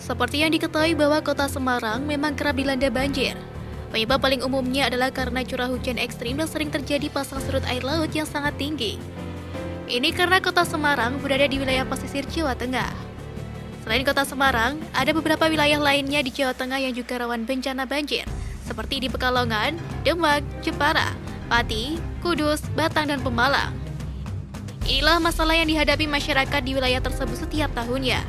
Seperti yang diketahui bahwa kota Semarang memang kerap dilanda banjir. Penyebab paling umumnya adalah karena curah hujan ekstrim dan sering terjadi pasang surut air laut yang sangat tinggi. Ini karena kota Semarang berada di wilayah pesisir Jawa Tengah. Selain kota Semarang, ada beberapa wilayah lainnya di Jawa Tengah yang juga rawan bencana banjir, seperti di Pekalongan, Demak, Jepara, Pati, Kudus, Batang, dan Pemalang. Inilah masalah yang dihadapi masyarakat di wilayah tersebut setiap tahunnya.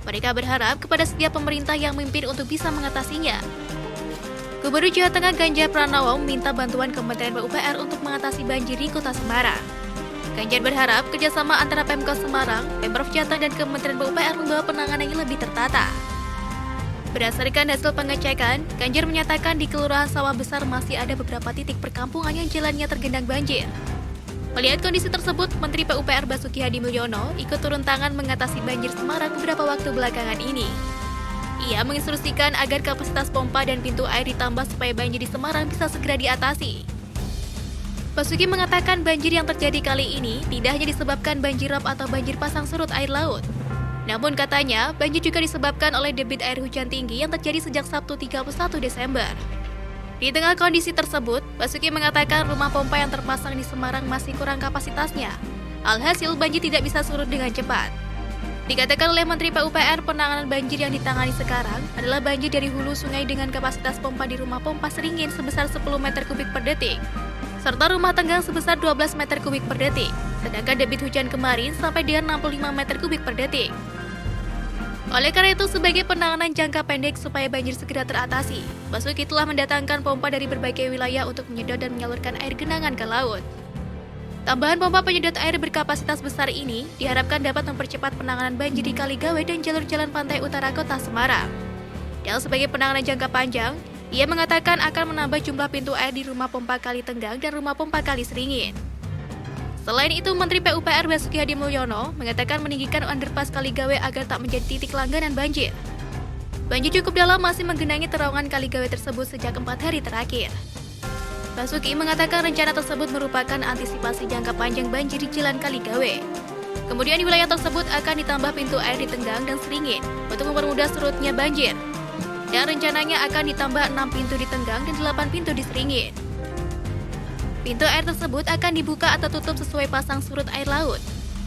Mereka berharap kepada setiap pemerintah yang memimpin untuk bisa mengatasinya. Gubernur Jawa Tengah Ganjar Pranowo meminta bantuan Kementerian PUPR untuk mengatasi banjir di kota Semarang. Ganjar berharap kerjasama antara Pemkot Semarang, Pemprov Jateng, dan Kementerian PUPR membawa penanganan yang lebih tertata. Berdasarkan hasil pengecekan, Ganjar menyatakan di Kelurahan Sawah Besar masih ada beberapa titik perkampungan yang jalannya tergenang banjir. Melihat kondisi tersebut, Menteri PUPR Basuki Hadi Mulyono ikut turun tangan mengatasi banjir Semarang beberapa waktu belakangan ini. Ia menginstruksikan agar kapasitas pompa dan pintu air ditambah supaya banjir di Semarang bisa segera diatasi. Basuki mengatakan banjir yang terjadi kali ini tidak hanya disebabkan banjir rob atau banjir pasang surut air laut. Namun katanya, banjir juga disebabkan oleh debit air hujan tinggi yang terjadi sejak Sabtu 31 Desember. Di tengah kondisi tersebut, Basuki mengatakan rumah pompa yang terpasang di Semarang masih kurang kapasitasnya. Alhasil, banjir tidak bisa surut dengan cepat. Dikatakan oleh Menteri PUPR, penanganan banjir yang ditangani sekarang adalah banjir dari hulu sungai dengan kapasitas pompa di rumah pompa Seringin sebesar 10 meter kubik per detik, serta rumah tenggang sebesar 12 meter kubik per detik, sedangkan debit hujan kemarin sampai dengan 65 meter kubik per detik. Oleh karena itu, sebagai penanganan jangka pendek supaya banjir segera teratasi, Basuki telah mendatangkan pompa dari berbagai wilayah untuk menyedot dan menyalurkan air genangan ke laut. Tambahan pompa penyedot air berkapasitas besar ini diharapkan dapat mempercepat penanganan banjir di Kaligawe dan jalur jalan pantai utara kota Semarang. Dan sebagai penanganan jangka panjang, ia mengatakan akan menambah jumlah pintu air di rumah pompa Kali Tenggang dan rumah pompa Kali Seringin. Selain itu, Menteri PUPR Basuki Hadi Mulyono mengatakan meninggikan underpass Kaligawe agar tak menjadi titik langganan banjir. Banjir cukup dalam masih menggenangi terowongan Kaligawe tersebut sejak 4 hari terakhir. Basuki mengatakan rencana tersebut merupakan antisipasi jangka panjang banjir di Jalan Kaligawe. Kemudian di wilayah tersebut akan ditambah pintu air di Tenggang dan Seringin untuk mempermudah surutnya banjir. Dan rencananya akan ditambah 6 pintu di Tenggang dan 8 pintu di Seringin. Pintu air tersebut akan dibuka atau tutup sesuai pasang surut air laut.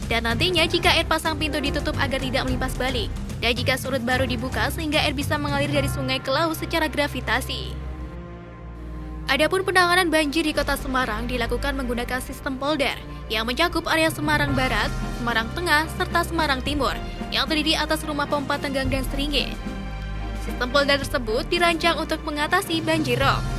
Dan nantinya jika air pasang pintu ditutup agar tidak melimpas balik. Dan jika surut baru dibuka sehingga air bisa mengalir dari sungai ke laut secara gravitasi. Adapun penanganan banjir di kota Semarang dilakukan menggunakan sistem polder yang mencakup area Semarang Barat, Semarang Tengah, serta Semarang Timur yang terdiri atas rumah pompa Tenggang dan Seringin. Sistem polder tersebut dirancang untuk mengatasi banjir rob.